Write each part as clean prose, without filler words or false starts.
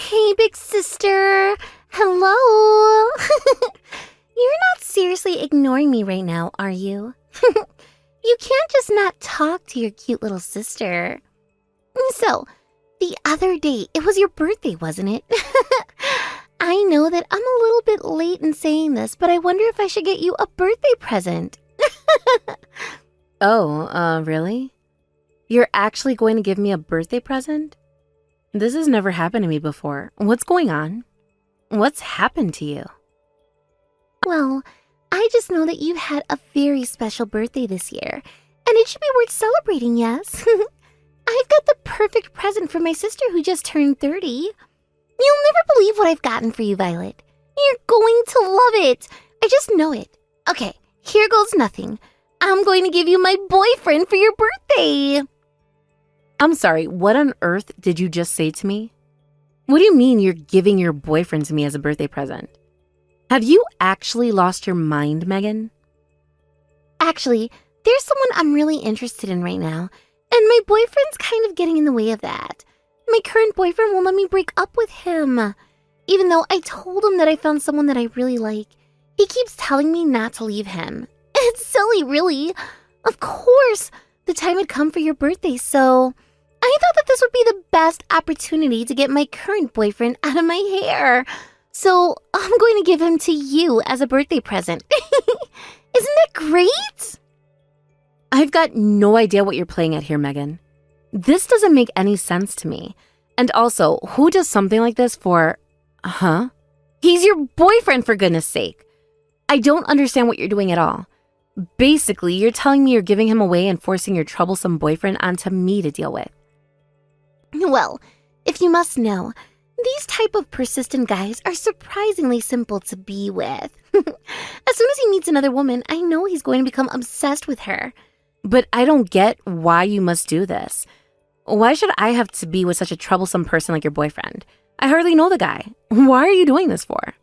Hey, big sister. Hello. You're not seriously ignoring me right now, are you? You can't just not talk to your cute little sister. So, the other day, it was your birthday, wasn't it? I know that I'm a little bit late in saying this, but I wonder if I should get you a birthday present. Oh, really? You're actually going to give me a birthday present? This has never happened to me before. What's going on? What's happened to you? Well, I just know that you had a very special birthday this year, and it should be worth celebrating, yes? I've got the perfect present for my sister who just turned 30. You'll never believe what I've gotten for you, Violet. You're going to love it. I just know it. Okay, here goes nothing. I'm going to give you my boyfriend for your birthday. I'm sorry, what on earth did you just say to me? What do you mean you're giving your boyfriend to me as a birthday present? Have you actually lost your mind, Megan? Actually, there's someone I'm really interested in right now, and my boyfriend's kind of getting in the way of that. My current boyfriend won't let me break up with him. Even though I told him that I found someone that I really like, he keeps telling me not to leave him. It's silly, really. Of course, the time had come for your birthday, so I thought that this would be the best opportunity to get my current boyfriend out of my hair. So I'm going to give him to you as a birthday present. Isn't that great? I've got no idea what you're playing at here, Megan. This doesn't make any sense to me. And also, who does something like this for... He's your boyfriend, for goodness sake. I don't understand what you're doing at all. Basically, you're telling me you're giving him away and forcing your troublesome boyfriend onto me to deal with. Well, if you must know, these type of persistent guys are surprisingly simple to be with. As soon as he meets another woman, I know he's going to become obsessed with her. But I don't get why you must do this. Why should I have to be with such a troublesome person like your boyfriend? I hardly know the guy. Why are you doing this for?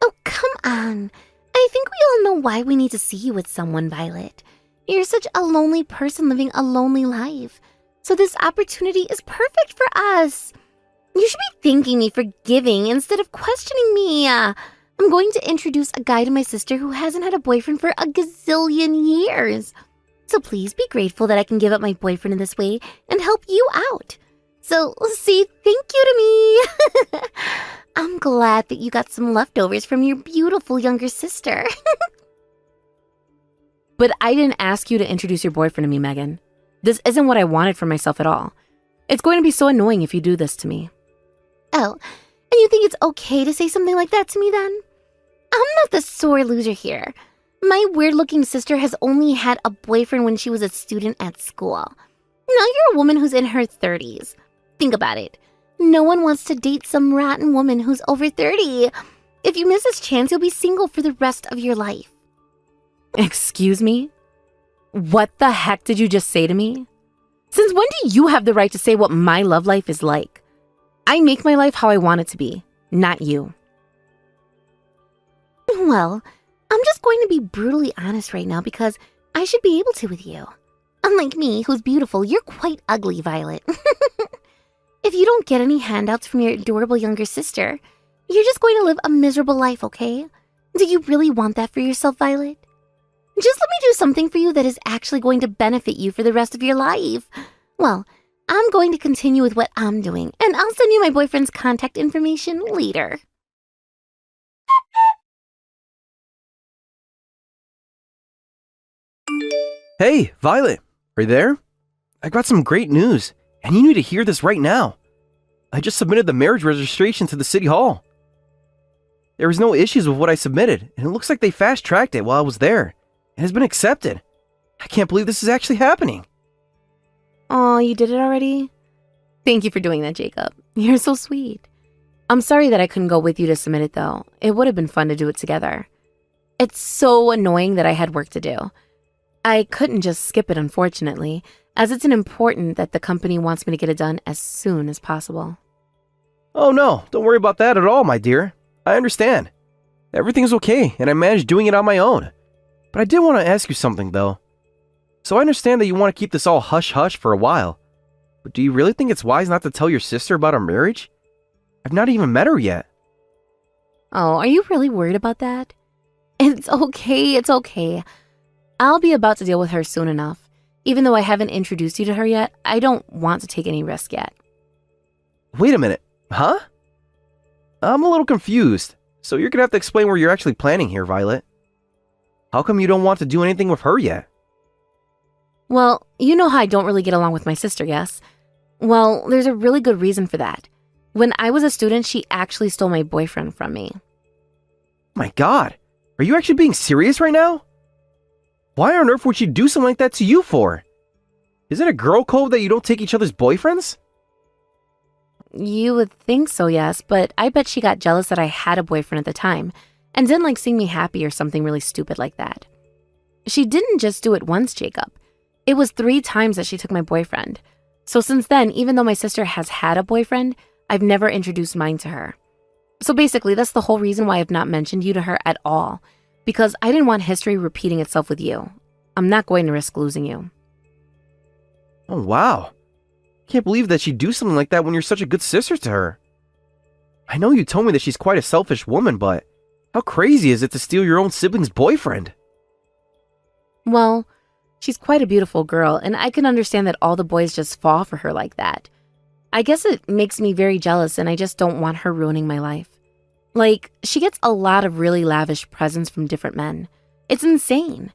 Oh, come on. I think we all know why we need to see you with someone, Violet. You're such a lonely person living a lonely life. So this opportunity is perfect for us. You should be thanking me for giving instead of questioning me. I'm going to introduce a guy to my sister who hasn't had a boyfriend for a gazillion years. So please be grateful that I can give up my boyfriend in this way and help you out. So say thank you to me. I'm glad that you got some leftovers from your beautiful younger sister. But I didn't ask you to introduce your boyfriend to me, Megan. This isn't what I wanted for myself at all. It's going to be so annoying if you do this to me. Oh, and you think it's okay to say something like that to me then? I'm not the sore loser here. My weird-looking sister has only had a boyfriend when she was a student at school. Now you're a woman who's in her 30s. Think about it. No one wants to date some rotten woman who's over 30. If you miss this chance, you'll be single for the rest of your life. Excuse me? What the heck did you just say to me? Since when do you have the right to say what my love life is like? I make my life how I want it to be, not you. Well, I'm just going to be brutally honest right now because I should be able to with you. Unlike me, who's beautiful, you're quite ugly, Violet. If you don't get any handouts from your adorable younger sister, you're just going to live a miserable life, okay? Do you really want that for yourself, Violet? Just let me do something for you that is actually going to benefit you for the rest of your life. Well, I'm going to continue with what I'm doing, and I'll send you my boyfriend's contact information later. Hey, Violet, are you there? I got some great news, and you need to hear this right now. I just submitted the marriage registration to the city hall. There was no issues with what I submitted, and it looks like they fast-tracked it while I was there. It has been accepted. I can't believe this is actually happening. Oh, you did it already? Thank you for doing that, Jacob. You're so sweet. I'm sorry that I couldn't go with you to submit it, though. It would have been fun to do it together. It's so annoying that I had work to do. I couldn't just skip it, unfortunately, as it's important that the company wants me to get it done as soon as possible. Oh no, don't worry about that at all, my dear. I understand. Everything's okay, and I managed doing it on my own. But I did want to ask you something, though. So I understand that you want to keep this all hush-hush for a while. But do you really think it's wise not to tell your sister about our marriage? I've not even met her yet. Oh, are you really worried about that? It's okay. I'll be about to deal with her soon enough. Even though I haven't introduced you to her yet, I don't want to take any risk yet. Wait a minute, huh? I'm a little confused, so you're gonna have to explain what you're actually planning here, Violet. How come you don't want to do anything with her yet? Well, you know how I don't really get along with my sister, yes? Well, there's a really good reason for that. When I was a student, she actually stole my boyfriend from me. My God, are you actually being serious right now? Why on earth would she do something like that to you for? Is it a girl code that you don't take each other's boyfriends? You would think so, yes, but I bet she got jealous that I had a boyfriend at the time and didn't like seeing me happy or something really stupid like that. She didn't just do it once, Jacob. It was 3 times that she took my boyfriend. So since then, even though my sister has had a boyfriend, I've never introduced mine to her. So basically, that's the whole reason why I've not mentioned you to her at all, because I didn't want history repeating itself with you. I'm not going to risk losing you. Oh, wow. Can't believe that she'd do something like that when you're such a good sister to her. I know you told me that she's quite a selfish woman, but how crazy is it to steal your own sibling's boyfriend? Well, she's quite a beautiful girl, and I can understand that all the boys just fall for her like that. I guess it makes me very jealous, and I just don't want her ruining my life. Like, she gets a lot of really lavish presents from different men. It's insane.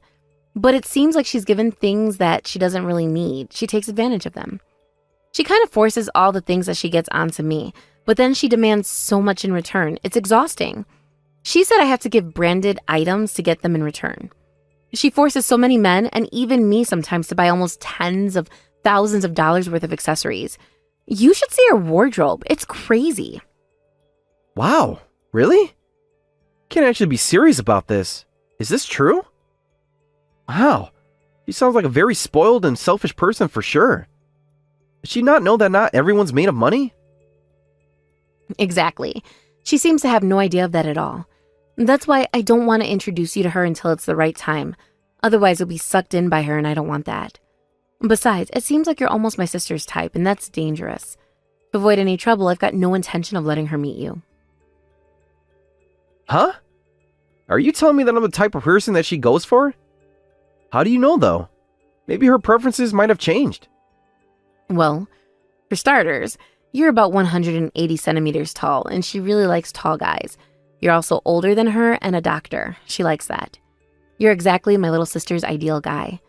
But it seems like she's given things that she doesn't really need. She takes advantage of them. She kind of forces all the things that she gets onto me, but then she demands so much in return. It's exhausting. She said I have to give branded items to get them in return. She forces so many men, and even me sometimes, to buy almost tens of thousands of dollars worth of accessories. You should see her wardrobe. It's crazy. Wow, really? Can't actually be serious about this. Is this true? Wow, she sounds like a very spoiled and selfish person for sure. Does she not know that not everyone's made of money? Exactly. She seems to have no idea of that at all. That's why I don't want to introduce you to her until it's the right time. Otherwise, you'll be sucked in by her, and I don't want that. Besides, it seems like you're almost my sister's type, and that's dangerous. To avoid any trouble, I've got no intention of letting her meet you. Huh? Are you telling me that I'm the type of person that she goes for? How do you know, though? Maybe her preferences might have changed. Well, for starters, you're about 180 centimeters tall, and she really likes tall guys. You're also older than her and a doctor. She likes that. You're exactly my little sister's ideal guy.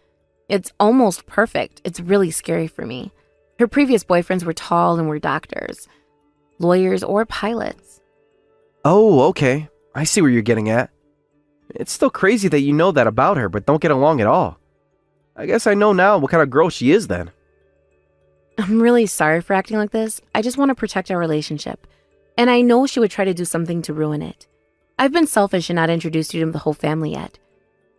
It's almost perfect. It's really scary for me. Her previous boyfriends were tall and were doctors, lawyers, or pilots. Oh, okay. I see where you're getting at. It's still crazy that you know that about her, but don't get along at all. I guess I know now what kind of girl she is then. I'm really sorry for acting like this. I just want to protect our relationship. And I know she would try to do something to ruin it. I've been selfish and not introduced you to the whole family yet.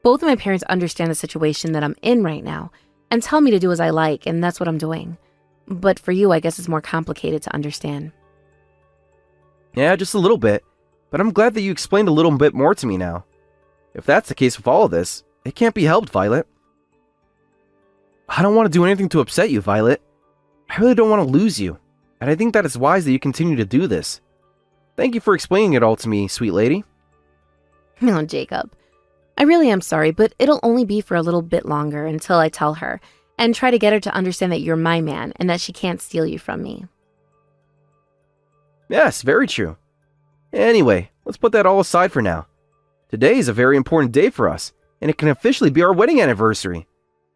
Both of my parents understand the situation that I'm in right now and tell me to do as I like, and that's what I'm doing. But for you, I guess it's more complicated to understand. Yeah, just a little bit. But I'm glad that you explained a little bit more to me now. If that's the case with all of this, it can't be helped, Violet. I don't want to do anything to upset you, Violet. I really don't want to lose you, and I think that it's wise that you continue to do this. Thank you for explaining it all to me, sweet lady. No, Jacob. I really am sorry, but it'll only be for a little bit longer until I tell her and try to get her to understand that you're my man and that she can't steal you from me. Yes, very true. Anyway, let's put that all aside for now. Today is a very important day for us, and it can officially be our wedding anniversary.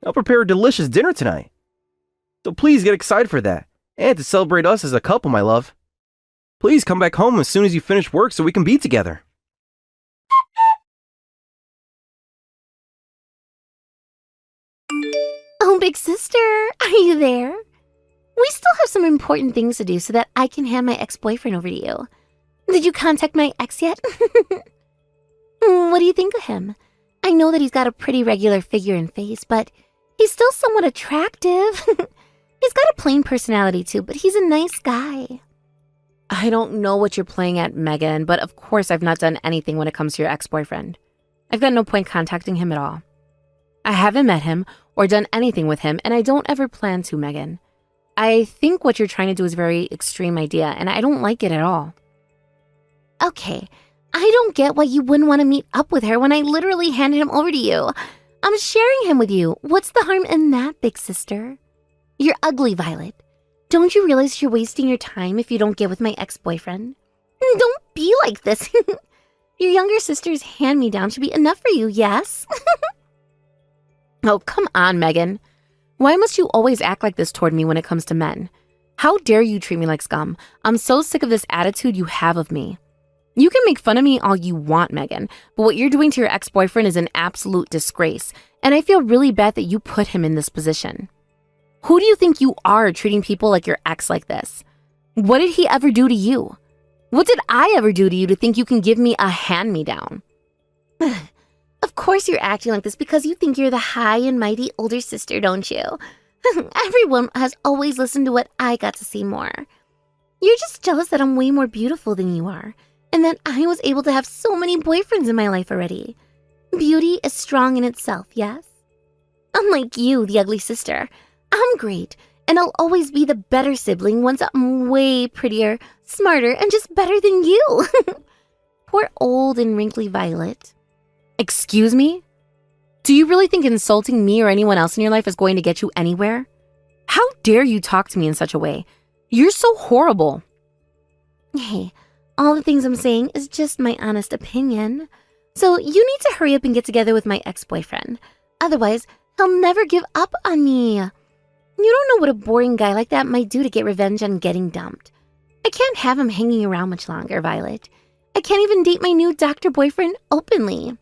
I'll prepare a delicious dinner tonight. So please get excited for that, and to celebrate us as a couple, my love. Please come back home as soon as you finish work so we can be together. Oh, big sister, are you there? We still have some important things to do so that I can hand my ex-boyfriend over to you. Did you contact my ex yet? What do you think of him? I know that he's got a pretty regular figure and face, but he's still somewhat attractive. He's got a plain personality too, but he's a nice guy. I don't know what you're playing at, Megan, but of course I've not done anything when it comes to your ex-boyfriend. I've got no point contacting him at all. I haven't met him or done anything with him, and I don't ever plan to, Megan. I think what you're trying to do is a very extreme idea, and I don't like it at all. Okay, I don't get why you wouldn't want to meet up with her when I literally handed him over to you. I'm sharing him with you. What's the harm in that, big sister? You're ugly, Violet. Don't you realize you're wasting your time if you don't get with my ex-boyfriend? Don't be like this. Your younger sister's hand-me-down should be enough for you, yes? Oh, come on, Megan. Why must you always act like this toward me when it comes to men? How dare you treat me like scum? I'm so sick of this attitude you have of me. You can make fun of me all you want, Megan, but what you're doing to your ex-boyfriend is an absolute disgrace, and I feel really bad that you put him in this position. Who do you think you are treating people like your ex like this? What did he ever do to you? What did I ever do to you to think you can give me a hand-me-down? Of course you're acting like this because you think you're the high and mighty older sister, don't you? Everyone has always listened to what I got to see more. You're just jealous that I'm way more beautiful than you are, and that I was able to have so many boyfriends in my life already. Beauty is strong in itself, yes? Unlike you, the ugly sister, I'm great, and I'll always be the better sibling once I'm way prettier, smarter, and just better than you. Poor old and wrinkly Violet. Excuse me? Do you really think insulting me or anyone else in your life is going to get you anywhere? How dare you talk to me in such a way? You're so horrible. Hey, all the things I'm saying is just my honest opinion. So you need to hurry up and get together with my ex-boyfriend. Otherwise, he'll never give up on me. You don't know what a boring guy like that might do to get revenge on getting dumped. I can't have him hanging around much longer, Violet. I can't even date my new doctor boyfriend openly.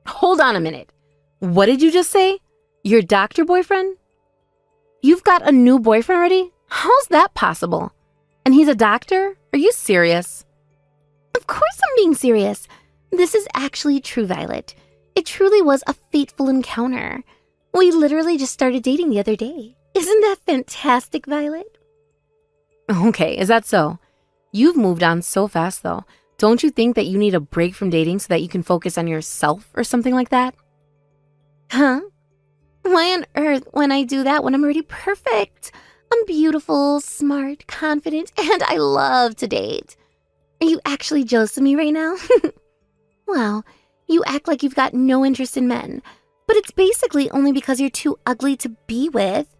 Hold on a minute. What did you just say? Your doctor boyfriend? You've got a new boyfriend already? How's that possible? And he's a doctor? Are you serious? Of course I'm being serious. This is actually true, Violet. It truly was a fateful encounter. We literally just started dating the other day. Isn't that fantastic, Violet? Okay, is that so? You've moved on so fast, though. Don't you think that you need a break from dating so that you can focus on yourself or something like that? Huh? Why on earth when I do that when I'm already perfect? I'm beautiful, smart, confident, and I love to date. Are you actually jealous of me right now? Well, you act like you've got no interest in men, but it's basically only because you're too ugly to be with.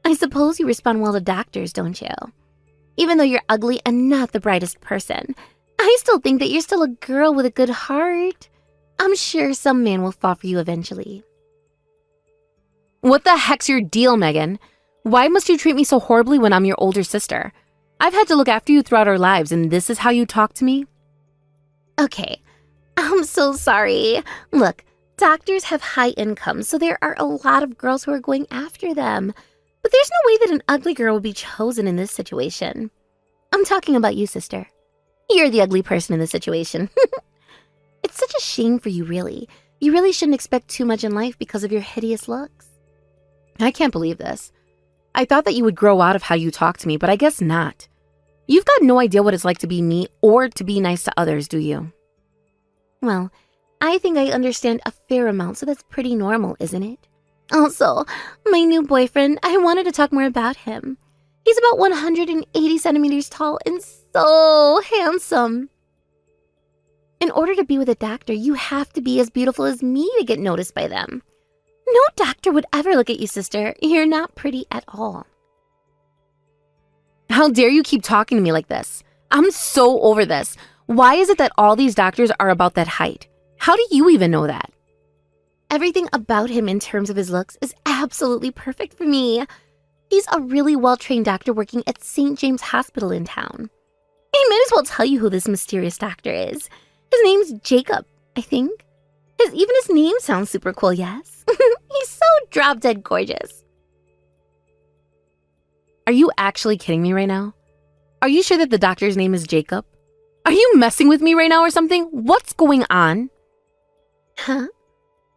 I suppose you respond well to doctors, don't you? Even though you're ugly and not the brightest person, I still think that you're still a girl with a good heart. I'm sure some man will fall for you eventually. What the heck's your deal, Megan? Why must you treat me so horribly when I'm your older sister? I've had to look after you throughout our lives, and this is how you talk to me? Okay, I'm so sorry. Look, doctors have high incomes, so there are a lot of girls who are going after them. But there's no way that an ugly girl would be chosen in this situation. I'm talking about you, sister. You're the ugly person in this situation. It's such a shame for you, really. You really shouldn't expect too much in life because of your hideous looks. I can't believe this. I thought that you would grow out of how you talk to me, but I guess not. You've got no idea what it's like to be me or to be nice to others, do you? Well, I think I understand a fair amount, so that's pretty normal, isn't it? Also, my new boyfriend, I wanted to talk more about him. He's about 180 centimeters tall and so handsome. In order to be with a doctor, you have to be as beautiful as me to get noticed by them. No doctor would ever look at you, sister. You're not pretty at all. How dare you keep talking to me like this? I'm so over this. Why is it that all these doctors are about that height? How do you even know that? Everything about him in terms of his looks is absolutely perfect for me. He's a really well-trained doctor working at St. James Hospital in town. I might as well tell you who this mysterious doctor is. His name's Jacob, I think. Even his name sounds super cool, yes? He's so drop-dead gorgeous. Are you actually kidding me right now? Are you sure that the doctor's name is Jacob? Are you messing with me right now or something? What's going on? Huh?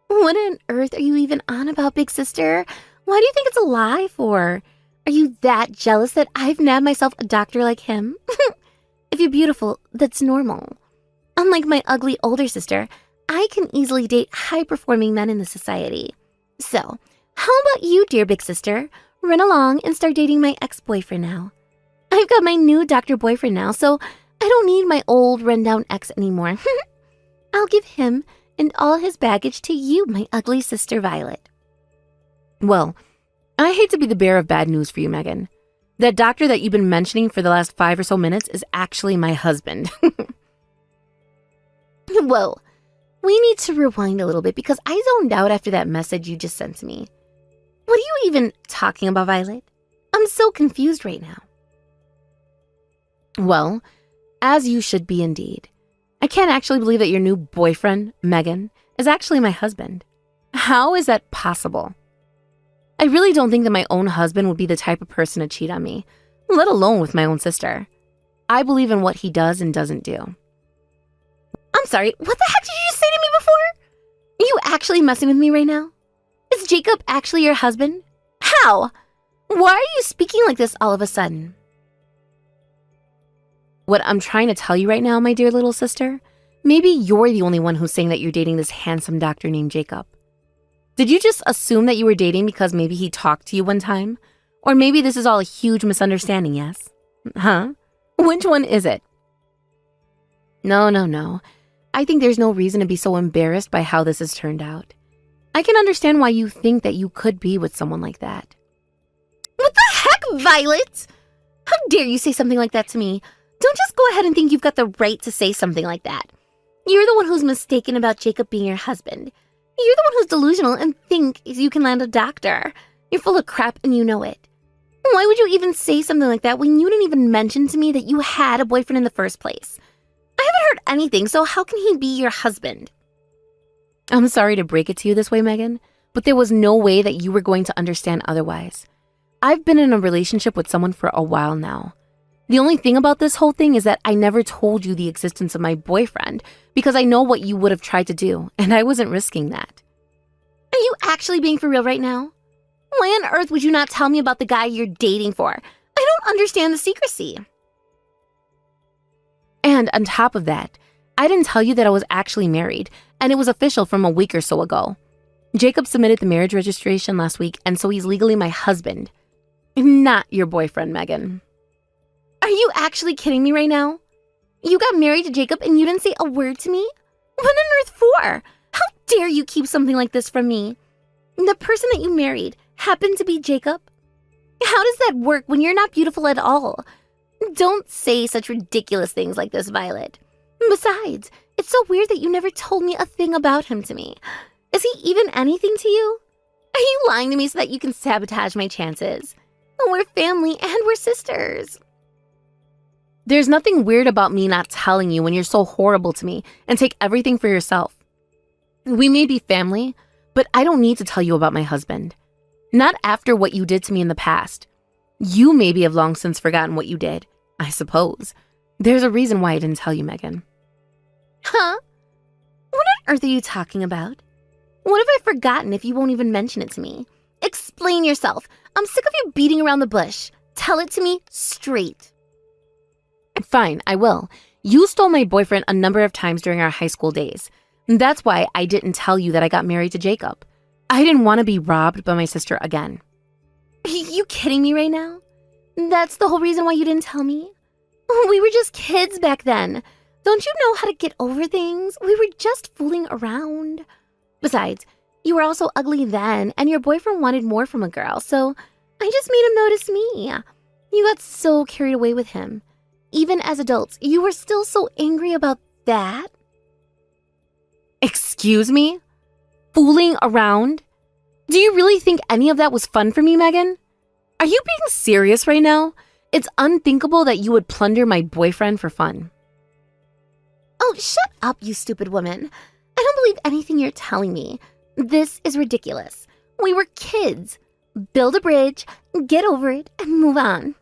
What on earth are you even on about, big sister? Why do you think it's a lie for? Are you that jealous that I've nabbed myself a doctor like him? If you're beautiful, that's normal. Unlike my ugly older sister, I can easily date high-performing men in the society. So, how about you, dear big sister? run along and start dating my ex-boyfriend now. I've got my new doctor boyfriend now, so I don't need my old rundown ex anymore. I'll give him and all his baggage to you, my ugly sister Violet. Well, I hate to be the bearer of bad news for you, Megan. That doctor that you've been mentioning for the last 5 or so minutes is actually my husband. Whoa, we need to rewind a little bit because I zoned out after that message you just sent to me. What are you even talking about, Violet? I'm so confused right now. Well, as you should be indeed. I can't actually believe that your new boyfriend, Megan, is actually my husband. How is that possible? I really don't think that my own husband would be the type of person to cheat on me, let alone with my own sister. I believe in what he does and doesn't do. I'm sorry, what the heck did you just say to me before? Are you actually messing with me right now? Is Jacob actually your husband? How? Why are you speaking like this all of a sudden? What I'm trying to tell you right now, my dear little sister, maybe you're the only one who's saying that you're dating this handsome doctor named Jacob. Did you just assume that you were dating because maybe he talked to you one time? Or maybe this is all a huge misunderstanding, yes? Huh? Which one is it? No. I think there's no reason to be so embarrassed by how this has turned out. I can understand why you think that you could be with someone like that. What the heck, Violet? How dare you say something like that to me? Don't just go ahead and think you've got the right to say something like that. You're the one who's mistaken about Jacob being your husband. You're the one who's delusional and think you can land a doctor. You're full of crap and you know it. Why would you even say something like that when you didn't even mention to me that you had a boyfriend in the first place? I haven't heard anything, so how can he be your husband? I'm sorry to break it to you this way, Megan, but there was no way that you were going to understand otherwise. I've been in a relationship with someone for a while now. The only thing about this whole thing is that I never told you the existence of my boyfriend because I know what you would have tried to do, and I wasn't risking that. Are you actually being for real right now? Why on earth would you not tell me about the guy you're dating for? I don't understand the secrecy. And on top of that, I didn't tell you that I was actually married, and it was official from a week or so ago. Jacob submitted the marriage registration last week, and so he's legally my husband. Not your boyfriend, Megan. Are you actually kidding me right now? You got married to Jacob and you didn't say a word to me? What on earth for? How dare you keep something like this from me? The person that you married happened to be Jacob? How does that work when you're not beautiful at all? Don't say such ridiculous things like this, Violet. Besides, it's so weird that you never told me a thing about him to me. Is he even anything to you? Are you lying to me so that you can sabotage my chances? We're family and we're sisters. There's nothing weird about me not telling you when you're so horrible to me and take everything for yourself. We may be family, but I don't need to tell you about my husband. Not after what you did to me in the past. You maybe have long since forgotten what you did, I suppose. There's a reason why I didn't tell you, Megan. Huh? What on earth are you talking about? What have I forgotten if you won't even mention it to me? Explain yourself. I'm sick of you beating around the bush. Tell it to me straight. Fine, I will. You stole my boyfriend a number of times during our high school days. That's why I didn't tell you that I got married to Jacob. I didn't want to be robbed by my sister again. Are you kidding me right now? That's the whole reason why you didn't tell me? We were just kids back then. Don't you know how to get over things? We were just fooling around. Besides, you were also ugly then, and your boyfriend wanted more from a girl, so I just made him notice me. You got so carried away with him. Even as adults, you were still so angry about that? Excuse me? Fooling around? Do you really think any of that was fun for me, Megan? Are you being serious right now? It's unthinkable that you would plunder my boyfriend for fun. Oh, shut up, you stupid woman. I don't believe anything you're telling me. This is ridiculous. We were kids. Build a bridge, get over it, and move on.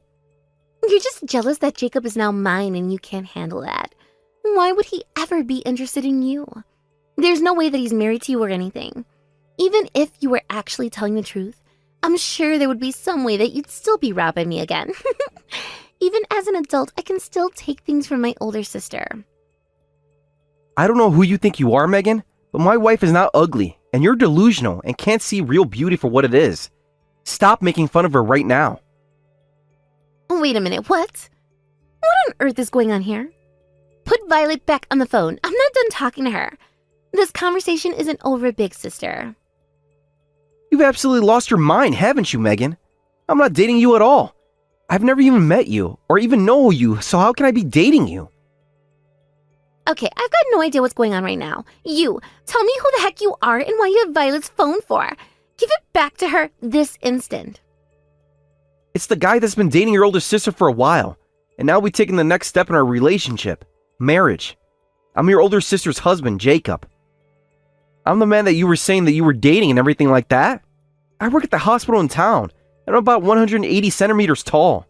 You're just jealous that Jacob is now mine and you can't handle that. Why would he ever be interested in you? There's no way that he's married to you or anything. Even if you were actually telling the truth, I'm sure there would be some way that you'd still be robbed by me again. Even as an adult, I can still take things from my older sister. I don't know who you think you are, Megan, but my wife is not ugly, and you're delusional and can't see real beauty for what it is. Stop making fun of her right now. Wait a minute, what? What on earth is going on here? Put Violet back on the phone. I'm not done talking to her. This conversation isn't over, big sister. You've absolutely lost your mind, haven't you, Megan? I'm not dating you at all. I've never even met you, or even know you, so how can I be dating you? Okay, I've got no idea what's going on right now. You, tell me who the heck you are and why you have Violet's phone for. Give it back to her this instant. It's the guy that's been dating your older sister for a while, and now we've taken the next step in our relationship, marriage. I'm your older sister's husband, Jacob. I'm the man that you were saying that you were dating and everything like that. I work at the hospital in town, and I'm about 180 centimeters tall.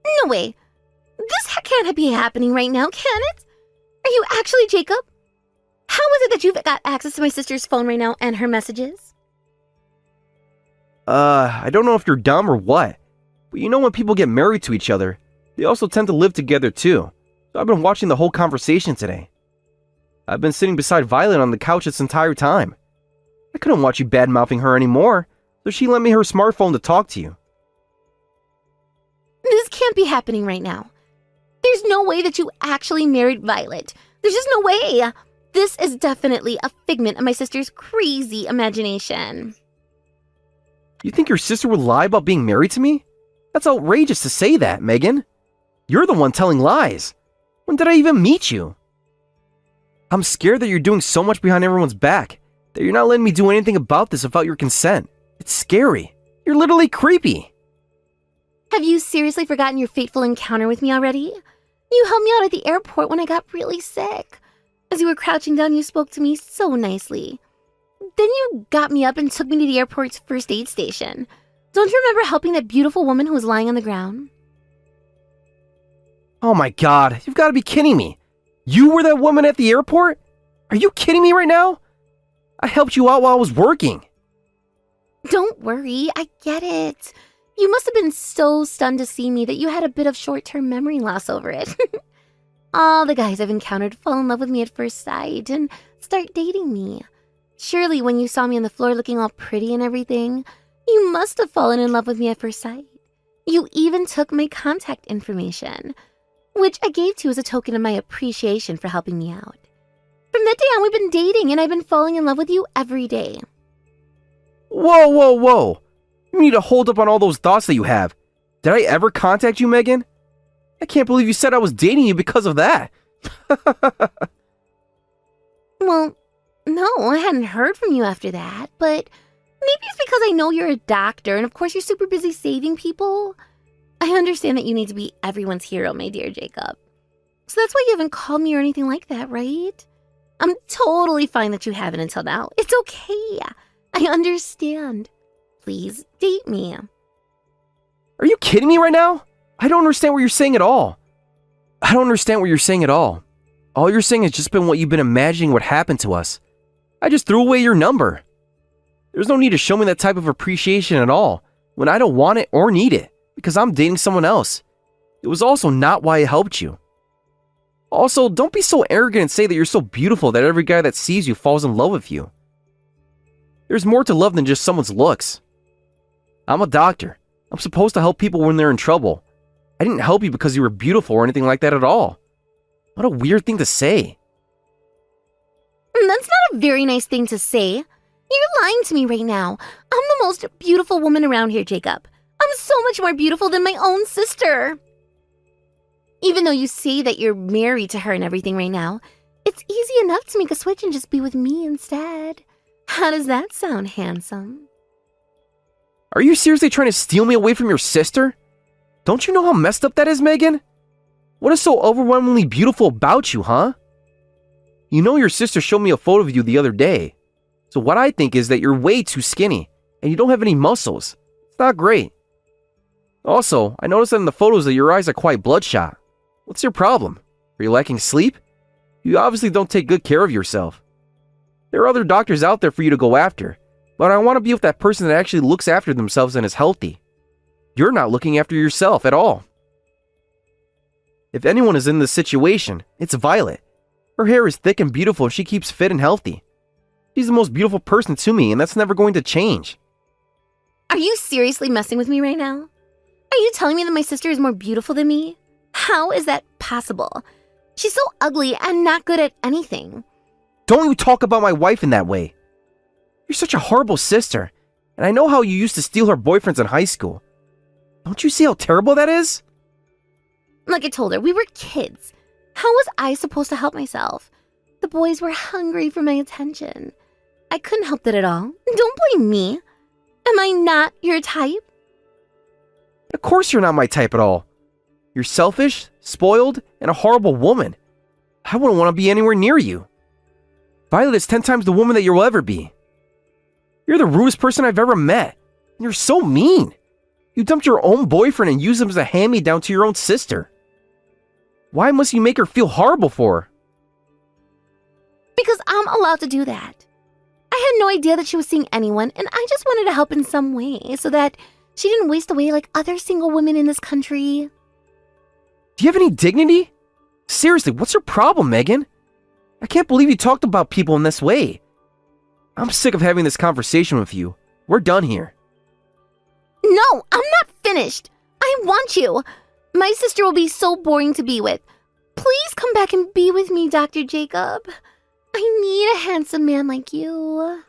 No way. This can't be happening right now, can it? Are you actually Jacob? How is it that you've got access to my sister's phone right now and her messages? I don't know if you're dumb or what, but you know when people get married to each other, they also tend to live together too. So I've been watching the whole conversation today. I've been sitting beside Violet on the couch this entire time. I couldn't watch you bad-mouthing her anymore, so she lent me her smartphone to talk to you. This can't be happening right now. There's no way that you actually married Violet. There's just no way. This is definitely a figment of my sister's crazy imagination. You think your sister would lie about being married to me? That's outrageous to say that, Megan. You're the one telling lies. When did I even meet you? I'm scared that you're doing so much behind everyone's back that you're not letting me do anything about this without your consent. It's scary. You're literally creepy. Have you seriously forgotten your fateful encounter with me already? You helped me out at the airport when I got really sick. As you were crouching down, you spoke to me so nicely. Then you got me up and took me to the airport's first aid station. Don't you remember helping that beautiful woman who was lying on the ground? Oh my god, you've got to be kidding me. You were that woman at the airport? Are you kidding me right now? I helped you out while I was working. Don't worry, I get it. You must have been so stunned to see me that you had a bit of short-term memory loss over it. All the guys I've encountered fall in love with me at first sight and start dating me. Surely when you saw me on the floor looking all pretty and everything, you must have fallen in love with me at first sight. You even took my contact information, which I gave to you as a token of my appreciation for helping me out. From that day on, we've been dating and I've been falling in love with you every day. Whoa, whoa, whoa. You need to hold up on all those thoughts that you have. Did I ever contact you, Megan? I can't believe you said I was dating you because of that. Well, no, I hadn't heard from you after that, but maybe it's because I know you're a doctor and of course you're super busy saving people. I understand that you need to be everyone's hero, my dear Jacob. So that's why you haven't called me or anything like that, right? I'm totally fine that you haven't until now. It's okay. I understand. Please date me. Are you kidding me right now? I don't understand what you're saying at all. I don't understand what you're saying at all. All you're saying has just been what you've been imagining would happen to us. I just threw away your number. There's no need to show me that type of appreciation at all when I don't want it or need it because I'm dating someone else. It was also not why I helped you. Also, don't be so arrogant and say that you're so beautiful that every guy that sees you falls in love with you. There's more to love than just someone's looks. I'm a doctor. I'm supposed to help people when they're in trouble. I didn't help you because you were beautiful or anything like that at all. What a weird thing to say. That's not a very nice thing to say. You're lying to me right now. I'm the most beautiful woman around here, Jacob. I'm so much more beautiful than my own sister. Even though you say that you're married to her and everything right now, it's easy enough to make a switch and just be with me instead. How does that sound, handsome? Are you seriously trying to steal me away from your sister? Don't you know how messed up that is, Megan? What is so overwhelmingly beautiful about you, huh? You know your sister showed me a photo of you the other day. So what I think is that you're way too skinny and you don't have any muscles. It's not great. Also, I noticed that in the photos that your eyes are quite bloodshot. What's your problem? Are you lacking sleep? You obviously don't take good care of yourself. There are other doctors out there for you to go after, but I want to be with that person that actually looks after themselves and is healthy. You're not looking after yourself at all. If anyone is in this situation, it's Violet. Her hair is thick and beautiful and she keeps fit and healthy. She's the most beautiful person to me and that's never going to change. Are you seriously messing with me right now? Are you telling me that my sister is more beautiful than me? How is that possible? She's so ugly and not good at anything. Don't you talk about my wife in that way. You're such a horrible sister, and I know how you used to steal her boyfriends in high school. Don't you see how terrible that is? Like I told her, we were kids. How was I supposed to help myself? The boys were hungry for my attention. I couldn't help that at all. Don't blame me. Am I not your type? Of course you're not my type at all. You're selfish, spoiled, and a horrible woman. I wouldn't want to be anywhere near you. Violet is 10 times the woman that you'll ever be. You're the rudest person I've ever met. And you're so mean. You dumped your own boyfriend and used him as a hand-me-down to your own sister. Why must you make her feel horrible for her? Because I'm allowed to do that. I had no idea that she was seeing anyone, and I just wanted to help in some way so that she didn't waste away like other single women in this country. Do you have any dignity? Seriously, what's your problem, Megan? I can't believe you talked about people in this way. I'm sick of having this conversation with you. We're done here. No, I'm not finished. I want you. My sister will be so boring to be with. Please come back and be with me, Dr. Jacob. I need a handsome man like you.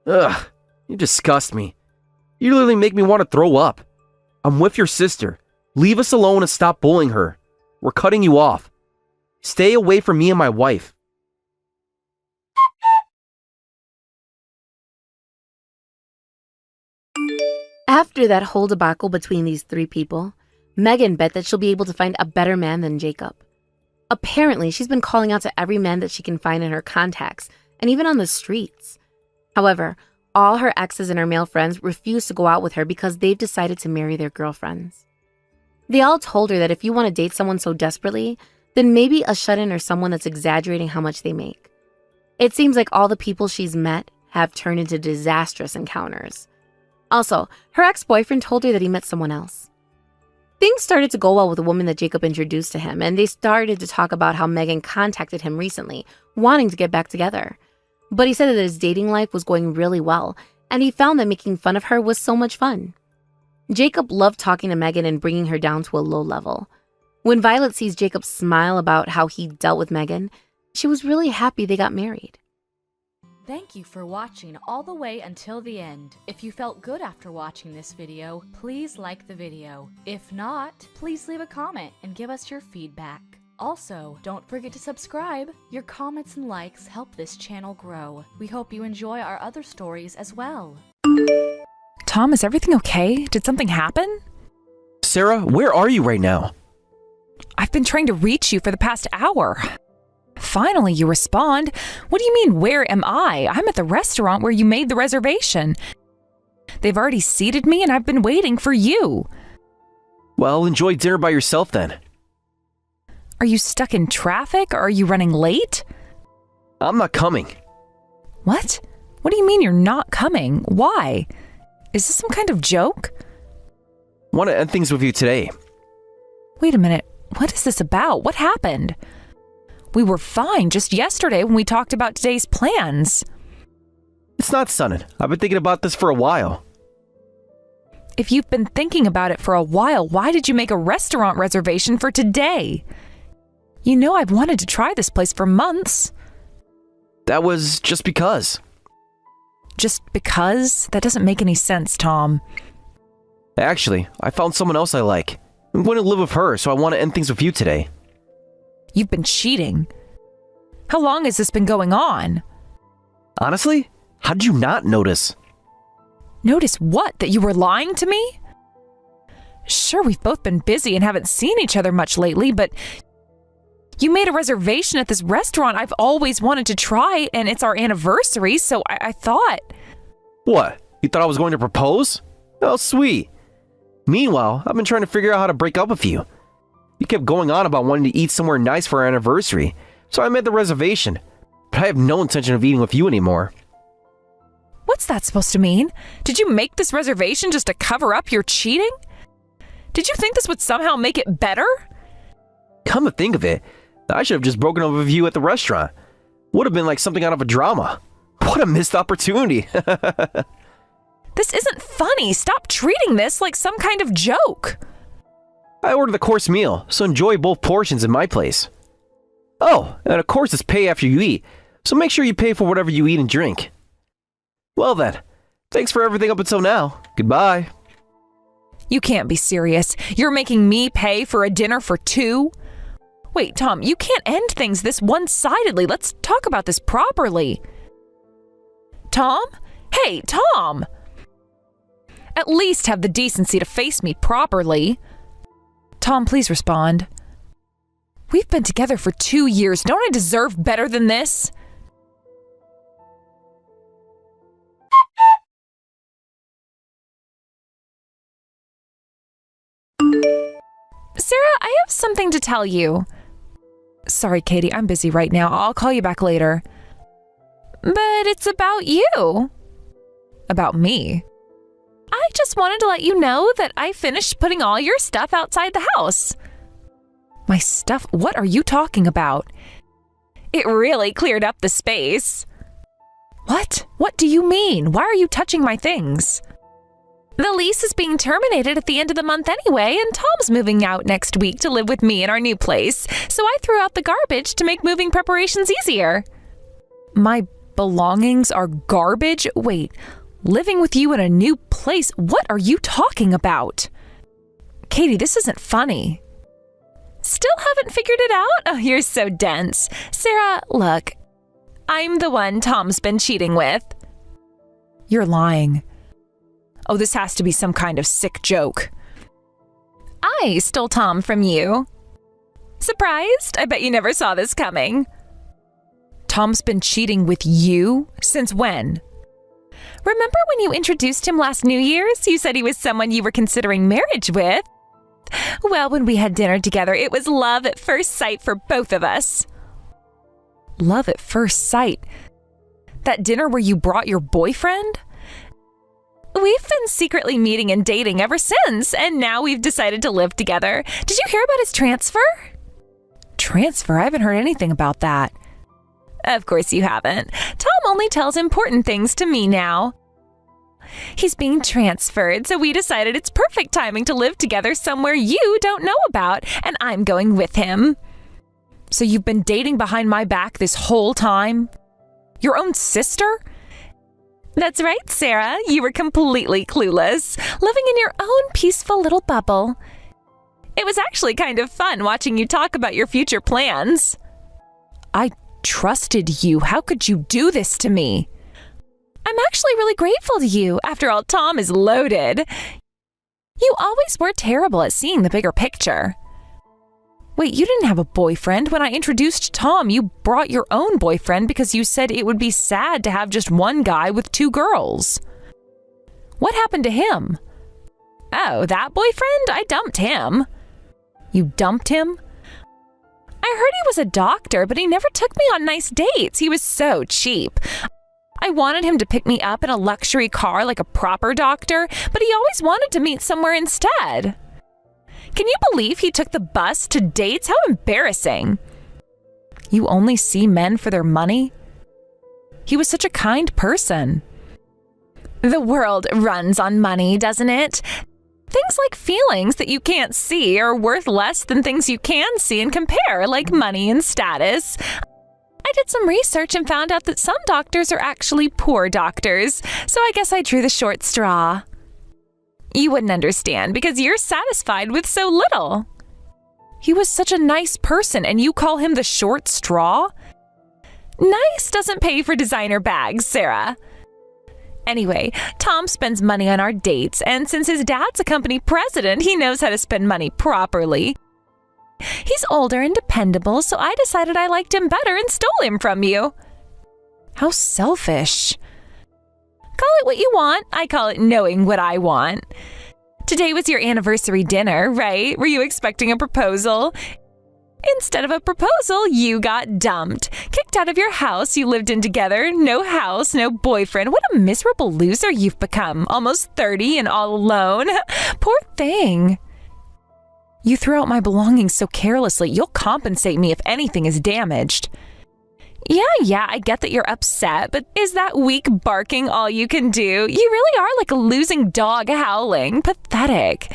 Ugh, you disgust me. You literally make me want to throw up. I'm with your sister. Leave us alone and stop bullying her. We're cutting you off. Stay away from me and my wife. After that whole debacle between these three people, Megan bet that she'll be able to find a better man than Jacob. Apparently, she's been calling out to every man that she can find in her contacts, and even on the streets. However, all her exes and her male friends refuse to go out with her because they've decided to marry their girlfriends. They all told her that if you want to date someone so desperately, then maybe a shut-in or someone that's exaggerating how much they make. It seems like all the people she's met have turned into disastrous encounters. Also, her ex-boyfriend told her that he met someone else. Things started to go well with the woman that Jacob introduced to him, and they started to talk about how Megan contacted him recently, wanting to get back together. But he said that his dating life was going really well, and he found that making fun of her was so much fun. Jacob loved talking to Megan and bringing her down to a low level. When Violet sees Jacob smile about how he dealt with Megan, she was really happy they got married. Thank you for watching all the way until the end. If you felt good after watching this video, please like the video. If not, please leave a comment and give us your feedback. Also, don't forget to subscribe. Your comments and likes help this channel grow. We hope you enjoy our other stories as well. Tom, is everything okay? Did something happen? Sarah, where are you right now? I've been trying to reach you for the past hour. Finally, you respond. What do you mean, where am I? I'm at the restaurant where you made the reservation. They've already seated me and I've been waiting for you. Well, enjoy dinner by yourself then. Are you stuck in traffic or are you running late? I'm not coming. What? What do you mean you're not coming? Why? Is this some kind of joke? Want to end things with you today. Wait a minute. What is this about? What happened? We were fine just yesterday when we talked about today's plans. It's not sudden. I've been thinking about this for a while. If you've been thinking about it for a while, why did you make a restaurant reservation for today? You know I've wanted to try this place for months. That was just because. Just because? That doesn't make any sense, Tom. Actually, I found someone else I like. I'm going to live with her, so I want to end things with you today. You've been cheating. How long has this been going on? Honestly, how did you not notice? Notice what? That you were lying to me? Sure, we've both been busy and haven't seen each other much lately, but you made a reservation at this restaurant I've always wanted to try, and it's our anniversary, so I thought... What? You thought I was going to propose? Oh, sweet. Meanwhile, I've been trying to figure out how to break up with you. You kept going on about wanting to eat somewhere nice for our anniversary, so I made the reservation. But I have no intention of eating with you anymore. What's that supposed to mean? Did you make this reservation just to cover up your cheating? Did you think this would somehow make it better? Come to think of it, I should have just broken up with you at the restaurant. Would have been like something out of a drama. What a missed opportunity. This isn't funny. Stop treating this like some kind of joke. I ordered the course meal, so enjoy both portions in my place. Oh, and of course it's pay after you eat, so make sure you pay for whatever you eat and drink. Well then, thanks for everything up until now. Goodbye. You can't be serious. You're making me pay for a dinner for two? Wait, Tom, you can't end things this one-sidedly. Let's talk about this properly. Tom? Hey, Tom! At least have the decency to face me properly. Tom, please respond. We've been together for 2 years. Don't I deserve better than this? Sarah, I have something to tell you. Sorry, Katie, I'm busy right now. I'll call you back later. But it's about you. About me? I just wanted to let you know that I finished putting all your stuff outside the house. My stuff? What are you talking about? It really cleared up the space. What? What do you mean? Why are you touching my things? The lease is being terminated at the end of the month anyway, and Tom's moving out next week to live with me in our new place, so I threw out the garbage to make moving preparations easier. My belongings are garbage? Wait, living with you in a new place? What are you talking about? Katie, this isn't funny. Still haven't figured it out? Oh, you're so dense. Sarah, look, I'm the one Tom's been cheating with. You're lying. Oh, this has to be some kind of sick joke. I stole Tom from you. Surprised? I bet you never saw this coming. Tom's been cheating with you? Since when? Remember when you introduced him last New Year's? You said he was someone you were considering marriage with. Well, when we had dinner together, it was love at first sight for both of us. Love at first sight? That dinner where you brought your boyfriend? We've been secretly meeting and dating ever since, and now we've decided to live together. Did you hear about his transfer? Transfer? I haven't heard anything about that. Of course you haven't. Tom only tells important things to me now. He's being transferred, so we decided it's perfect timing to live together somewhere you don't know about, and I'm going with him. So you've been dating behind my back this whole time? Your own sister? That's right, Sarah. You were completely clueless, living in your own peaceful little bubble. It was actually kind of fun watching you talk about your future plans. I trusted you. How could you do this to me? I'm actually really grateful to you. After all, Tom is loaded. You always were terrible at seeing the bigger picture. Wait, you didn't have a boyfriend. When I introduced Tom, you brought your own boyfriend because you said it would be sad to have just one guy with two girls. What happened to him? Oh, that boyfriend? I dumped him. You dumped him? I heard he was a doctor, but he never took me on nice dates. He was so cheap. I wanted him to pick me up in a luxury car like a proper doctor, but he always wanted to meet somewhere instead. Can you believe he took the bus to dates? How embarrassing. You only see men for their money? He was such a kind person. The world runs on money, doesn't it? Things like feelings that you can't see are worth less than things you can see and compare, like money and status. I did some research and found out that some doctors are actually poor doctors, so I guess I drew the short straw. You wouldn't understand because you're satisfied with so little. He was such a nice person and you call him the short straw? Nice doesn't pay for designer bags, Sarah. Anyway, Tom spends money on our dates, and since his dad's a company president, he knows how to spend money properly. He's older and dependable, so I decided I liked him better and stole him from you. How selfish. Call it what you want. I call it knowing what I want. Today was your anniversary dinner, right? Were you expecting a proposal? Instead of a proposal, you got dumped. Kicked out of your house you lived in together. No house, no boyfriend. What a miserable loser you've become. Almost 30 and all alone. Poor thing. You threw out my belongings so carelessly. You'll compensate me if anything is damaged. Yeah, I get that you're upset, but is that weak barking all you can do? You really are like a losing dog howling. Pathetic.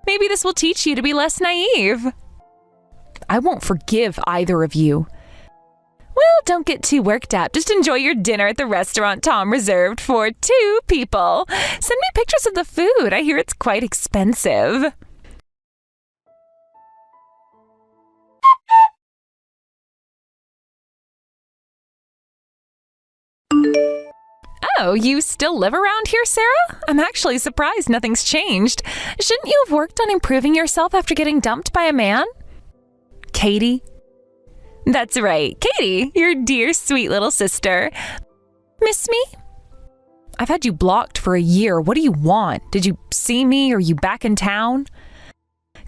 Maybe this will teach you to be less naive. I won't forgive either of you. Well, don't get too worked up. Just enjoy your dinner at the restaurant Tom reserved for 2 people. Send me pictures of the food. I hear it's quite expensive. Oh, you still live around here, Sarah? I'm actually surprised nothing's changed. Shouldn't you have worked on improving yourself after getting dumped by a man? Katie? That's right, Katie, your dear, sweet little sister. Miss me? I've had you blocked for a year. What do you want? Did you see me? Are you back in town?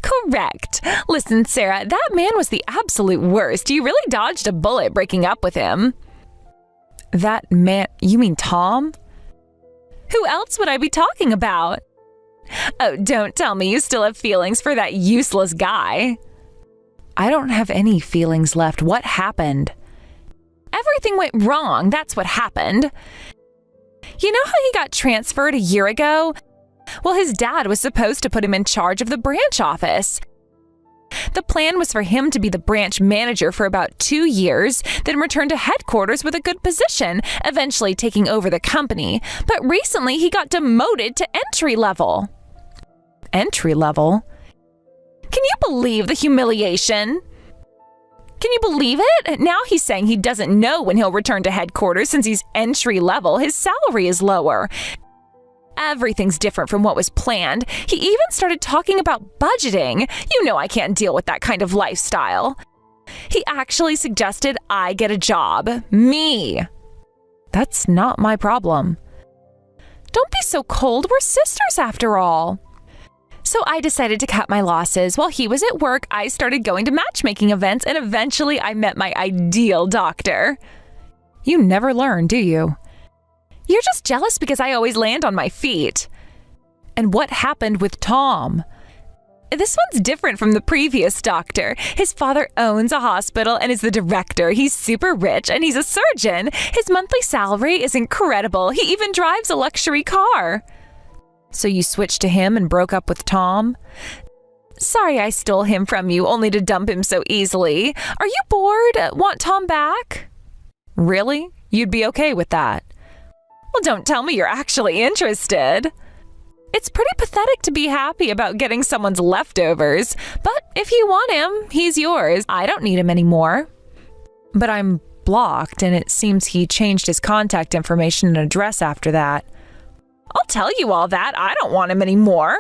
Correct. Listen, Sarah, that man was the absolute worst. You really dodged a bullet breaking up with him. That man, you mean Tom? Who else would I be talking about? Oh, don't tell me you still have feelings for that useless guy. I don't have any feelings left. What happened? Everything went wrong. That's what happened. You know how he got transferred a year ago? Well, his dad was supposed to put him in charge of the branch office. The plan was for him to be the branch manager for about 2 years, then return to headquarters with a good position, eventually taking over the company. But recently he got demoted to entry level. Entry level? Can you believe the humiliation? Can you believe it? Now he's saying he doesn't know when he'll return to headquarters since he's entry level. His salary is lower. Everything's different from what was planned. He even started talking about budgeting. You know I can't deal with that kind of lifestyle. He actually suggested I get a job. Me. That's not my problem. Don't be so cold. We're sisters after all. So I decided to cut my losses. While he was at work, I started going to matchmaking events, and eventually I met my ideal doctor. You never learn, do you? You're just jealous because I always land on my feet. And what happened with Tom? This one's different from the previous doctor. His father owns a hospital and is the director. He's super rich and he's a surgeon. His monthly salary is incredible. He even drives a luxury car. So you switched to him and broke up with Tom? Sorry I stole him from you only to dump him so easily. Are you bored? Want Tom back? Really? You'd be okay with that? Well, don't tell me you're actually interested. It's pretty pathetic to be happy about getting someone's leftovers, but if you want him, he's yours. I don't need him anymore. But I'm blocked, and it seems he changed his contact information and address after that. I'll tell you all that. I don't want him anymore.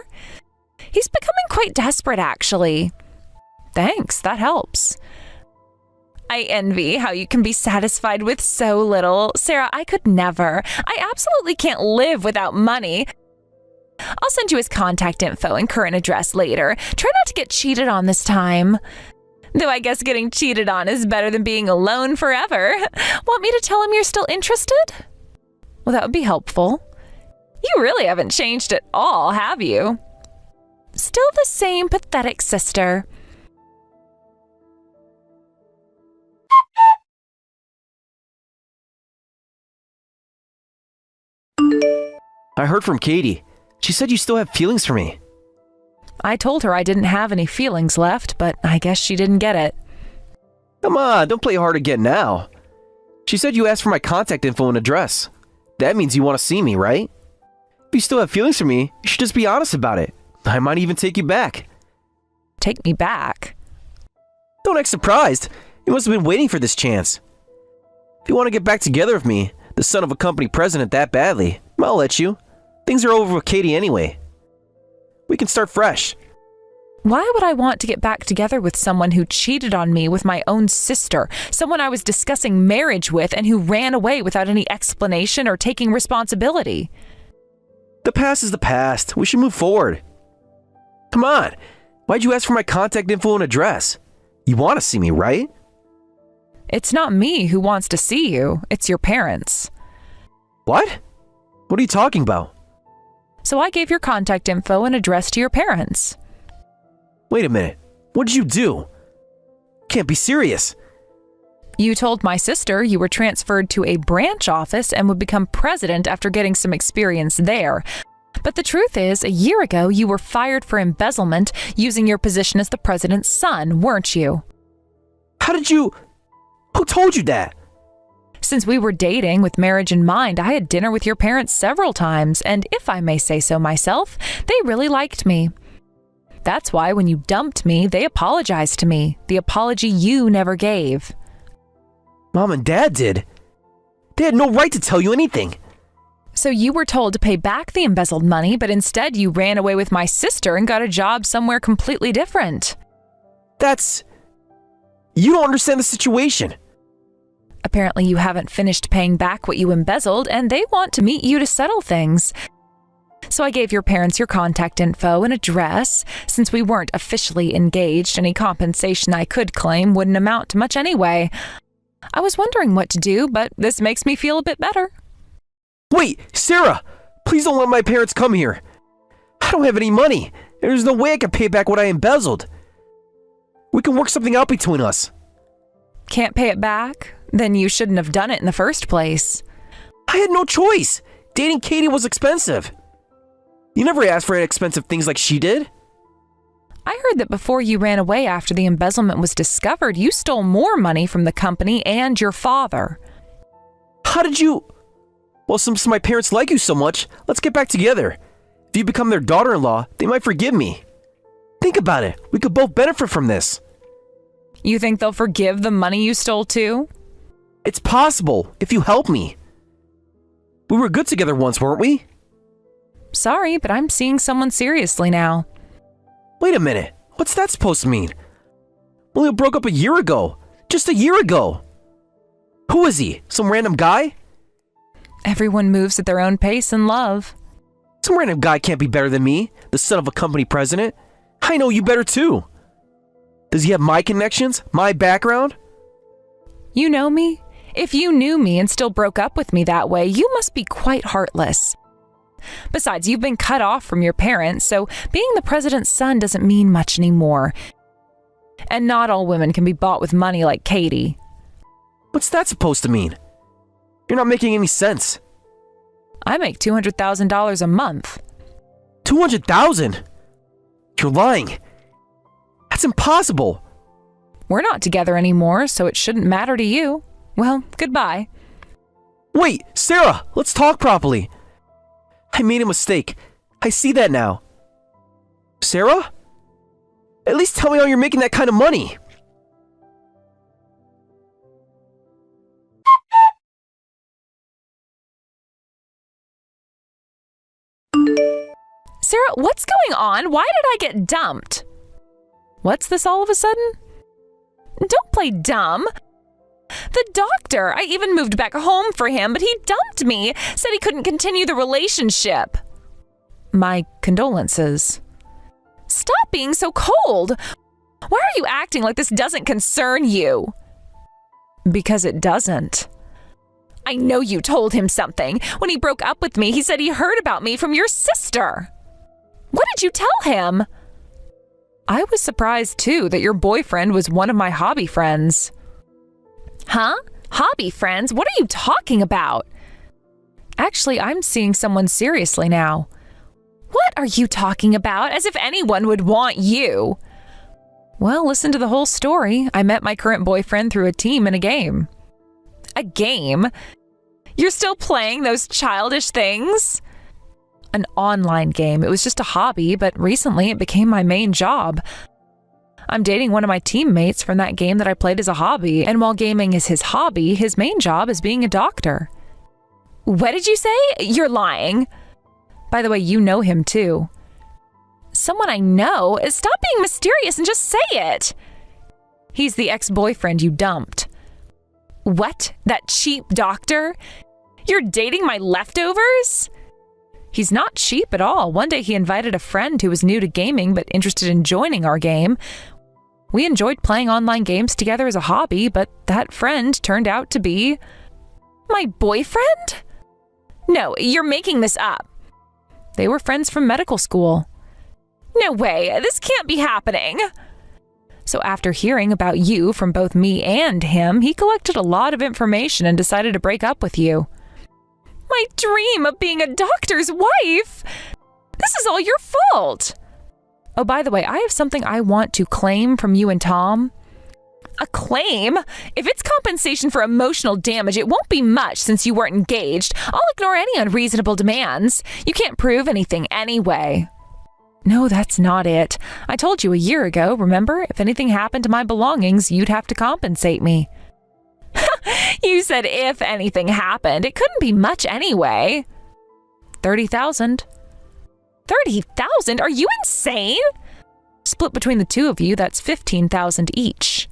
He's becoming quite desperate, actually. Thanks, that helps. I envy how you can be satisfied with so little. Sarah, I could never. I absolutely can't live without money. I'll send you his contact info and current address later. Try not to get cheated on this time. Though I guess getting cheated on is better than being alone forever. Want me to tell him you're still interested? Well, that would be helpful. You really haven't changed at all, have you? Still the same pathetic sister. I heard from Katie. She said you still have feelings for me. I told her I didn't have any feelings left, but I guess she didn't get it. Come on, don't play hard again now. She said you asked for my contact info and address. That means you want to see me, right? If you still have feelings for me, you should just be honest about it. I might even take you back. Take me back? Don't act surprised. You must have been waiting for this chance. If you want to get back together with me, the son of a company president that badly, I'll let you. Things are over with Katie anyway. We can start fresh. Why would I want to get back together with someone who cheated on me with my own sister, someone I was discussing marriage with and who ran away without any explanation or taking responsibility? The past is the past. We should move forward. Come on. Why'd you ask for my contact info and address? You want to see me, right? It's not me who wants to see you. It's your parents. What? What are you talking about? So I gave your contact info and address to your parents. Wait a minute. What did you do? Can't be serious. You told my sister you were transferred to a branch office and would become president after getting some experience there. But the truth is, a year ago, you were fired for embezzlement using your position as the president's son, weren't you? How did you... Who told you that? Since we were dating with marriage in mind, I had dinner with your parents several times, and if I may say so myself, they really liked me. That's why when you dumped me, they apologized to me, the apology you never gave. Mom and Dad did. They had no right to tell you anything. So you were told to pay back the embezzled money, but instead you ran away with my sister and got a job somewhere completely different. That's... You don't understand the situation. Apparently you haven't finished paying back what you embezzled, and they want to meet you to settle things. So I gave your parents your contact info and address. Since we weren't officially engaged, any compensation I could claim wouldn't amount to much anyway. I was wondering what to do, but this makes me feel a bit better. Wait, Sarah! Please don't let my parents come here. I don't have any money. There's no way I can pay back what I embezzled. We can work something out between us. Can't pay it back? Then you shouldn't have done it in the first place. I had no choice. Dating Katie was expensive. You never asked for expensive things like she did. I heard that before you ran away after the embezzlement was discovered, you stole more money from the company and your father. How did you... Well, since my parents like you so much, let's get back together. If you become their daughter-in-law, they might forgive me. Think about it. We could both benefit from this. You think they'll forgive the money you stole too? It's possible, if you help me. We were good together once, weren't we? Sorry, but I'm seeing someone seriously now. Wait a minute. What's that supposed to mean? We only broke up a year ago. Just a year ago. Who is he? Some random guy? Everyone moves at their own pace in love. Some random guy can't be better than me, the son of a company president. I know you better too. Does he have my connections? My background? You know me? If you knew me and still broke up with me that way, you must be quite heartless. Besides, you've been cut off from your parents, so being the president's son doesn't mean much anymore. And not all women can be bought with money like Katie. What's that supposed to mean? You're not making any sense. I make $200,000 a month. 200,000? You're lying. That's impossible. We're not together anymore, so it shouldn't matter to you. Well, goodbye. Wait, Sarah, let's talk properly. I made a mistake. I see that now. Sarah? At least tell me how you're making that kind of money. Sarah, what's going on? Why did I get dumped? What's this all of a sudden? Don't play dumb. The doctor, I even moved back home for him, but he dumped me, said he couldn't continue the relationship. My condolences. Stop being so cold. Why are you acting like this doesn't concern you? Because it doesn't. I know you told him something. When he broke up with me, he said he heard about me from your sister. What did you tell him? I was surprised, too, that your boyfriend was one of my hobby friends. Huh? Hobby friends? What are you talking about? Actually, I'm seeing someone seriously now. What are you talking about? As if anyone would want you. Well, listen to the whole story. I met my current boyfriend through a team in a game. A game? You're still playing those childish things? An online game. It was just a hobby, but recently it became my main job. I'm dating one of my teammates from that game that I played as a hobby, and while gaming is his hobby, his main job is being a doctor. What did you say? You're lying. By the way, you know him too. Someone I know? Stop being mysterious and just say it. He's the ex-boyfriend you dumped. What? That cheap doctor? You're dating my leftovers? He's not cheap at all. One day he invited a friend who was new to gaming but interested in joining our game. We enjoyed playing online games together as a hobby, but that friend turned out to be my boyfriend? No, you're making this up. They were friends from medical school. No way, this can't be happening. So after hearing about you from both me and him, he collected a lot of information and decided to break up with you. My dream of being a doctor's wife! This is all your fault! Oh, by the way, I have something I want to claim from you and Tom. A claim? If it's compensation for emotional damage, it won't be much since you weren't engaged. I'll ignore any unreasonable demands. You can't prove anything anyway. No, that's not it. I told you a year ago, remember? If anything happened to my belongings, you'd have to compensate me. You said if anything happened. It couldn't be much anyway. 30,000. 30,000? Are you insane? Split between the two of you, that's 15,000 each.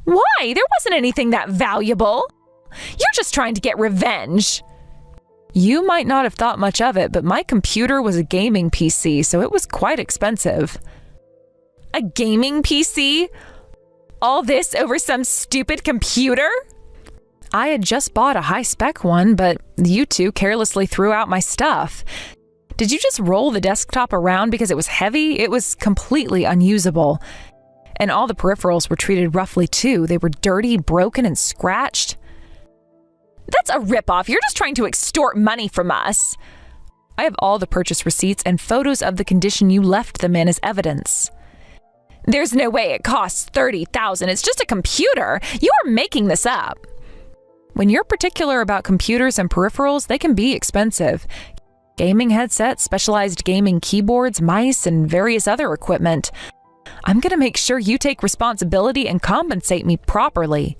Why? There wasn't anything that valuable. You're just trying to get revenge. You might not have thought much of it, but my computer was a gaming PC, so it was quite expensive. A gaming PC? All this over some stupid computer? I had just bought a high-spec one, but you two carelessly threw out my stuff. Did you just roll the desktop around because it was heavy? It was completely unusable. And all the peripherals were treated roughly too. They were dirty, broken, and scratched. That's a ripoff. You're just trying to extort money from us. I have all the purchase receipts and photos of the condition you left them in as evidence. There's no way it costs 30,000. It's just a computer. You are making this up. When you're particular about computers and peripherals, they can be expensive. Gaming headsets, specialized gaming keyboards, mice, and various other equipment. I'm going to make sure you take responsibility and compensate me properly.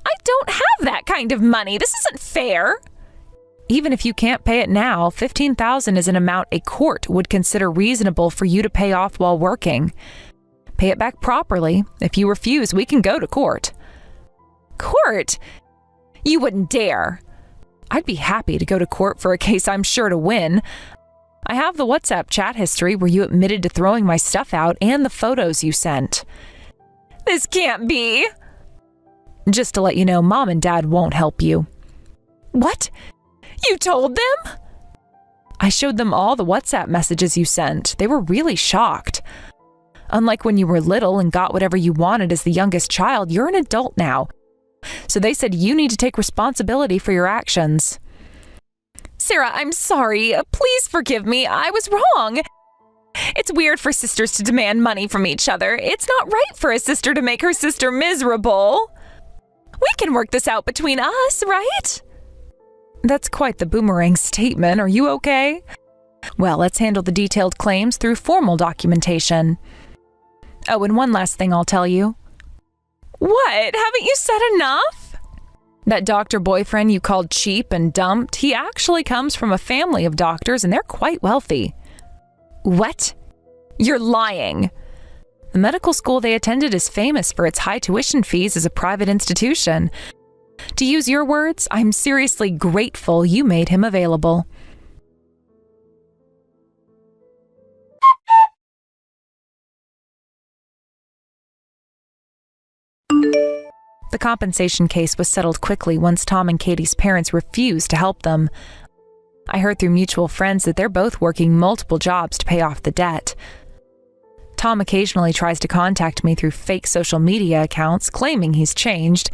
I don't have that kind of money. This isn't fair. Even if you can't pay it now, 15,000 is an amount a court would consider reasonable for you to pay off while working. Pay it back properly. If you refuse, we can go to court. Court? You wouldn't dare. I'd be happy to go to court for a case I'm sure to win. I have the WhatsApp chat history where you admitted to throwing my stuff out and the photos you sent. This can't be. Just to let you know, Mom and Dad won't help you. What? You told them? I showed them all the WhatsApp messages you sent. They were really shocked. Unlike when you were little and got whatever you wanted as the youngest child, you're an adult now. So they said you need to take responsibility for your actions. Sarah, I'm sorry. Please forgive me. I was wrong. It's weird for sisters to demand money from each other. It's not right for a sister to make her sister miserable. We can work this out between us, right? That's quite the boomerang statement. Are you okay? Well, let's handle the detailed claims through formal documentation. Oh, and one last thing I'll tell you. What? Haven't you said enough? That doctor boyfriend you called cheap and dumped, he actually comes from a family of doctors and they're quite wealthy. What? You're lying. The medical school they attended is famous for its high tuition fees as a private institution. To use your words, I'm seriously grateful you made him available. The compensation case was settled quickly once Tom and Katie's parents refused to help them. I heard through mutual friends that they're both working multiple jobs to pay off the debt. Tom occasionally tries to contact me through fake social media accounts, claiming he's changed,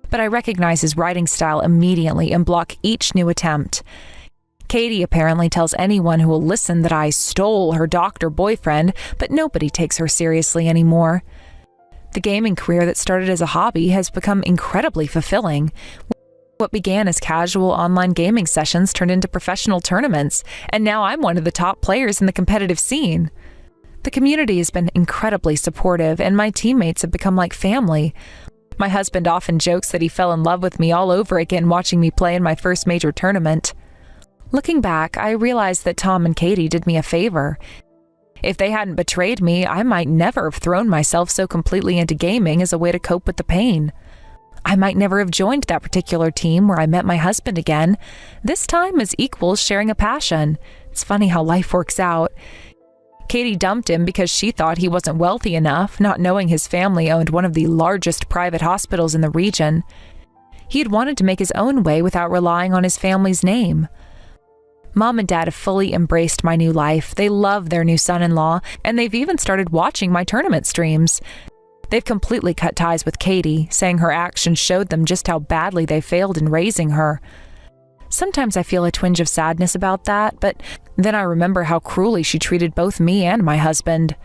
but I recognize his writing style immediately and block each new attempt. Katie apparently tells anyone who will listen that I stole her doctor boyfriend, but nobody takes her seriously anymore. The gaming career that started as a hobby has become incredibly fulfilling. What began as casual online gaming sessions turned into professional tournaments, and now I'm one of the top players in the competitive scene. The community has been incredibly supportive, and my teammates have become like family. My husband often jokes that he fell in love with me all over again watching me play in my first major tournament. Looking back, I realized that Tom and Katie did me a favor. If they hadn't betrayed me, I might never have thrown myself so completely into gaming as a way to cope with the pain. I might never have joined that particular team where I met my husband again, this time as equals sharing a passion. It's funny how life works out. Katie dumped him because she thought he wasn't wealthy enough, not knowing his family owned one of the largest private hospitals in the region. He had wanted to make his own way without relying on his family's name. Mom and Dad have fully embraced my new life. They love their new son-in-law, and they've even started watching my tournament streams. They've completely cut ties with Katie, saying her actions showed them just how badly they failed in raising her. Sometimes I feel a twinge of sadness about that, but then I remember how cruelly she treated both me and my husband.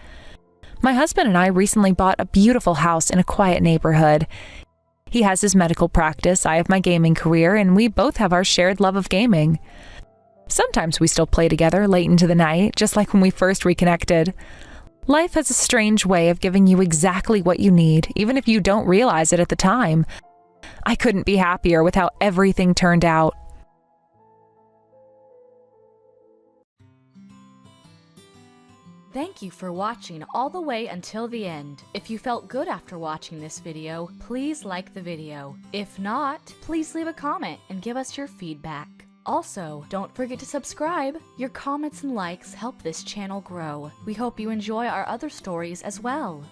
My husband and I recently bought a beautiful house in a quiet neighborhood. He has his medical practice, I have my gaming career, and we both have our shared love of gaming. Sometimes we still play together late into the night, just like when we first reconnected. Life has a strange way of giving you exactly what you need, even if you don't realize it at the time. I couldn't be happier with how everything turned out. Thank you for watching all the way until the end. If you felt good after watching this video, please like the video. If not, please leave a comment and give us your feedback. Also, don't forget to subscribe. Your comments and likes help this channel grow. We hope you enjoy our other stories as well.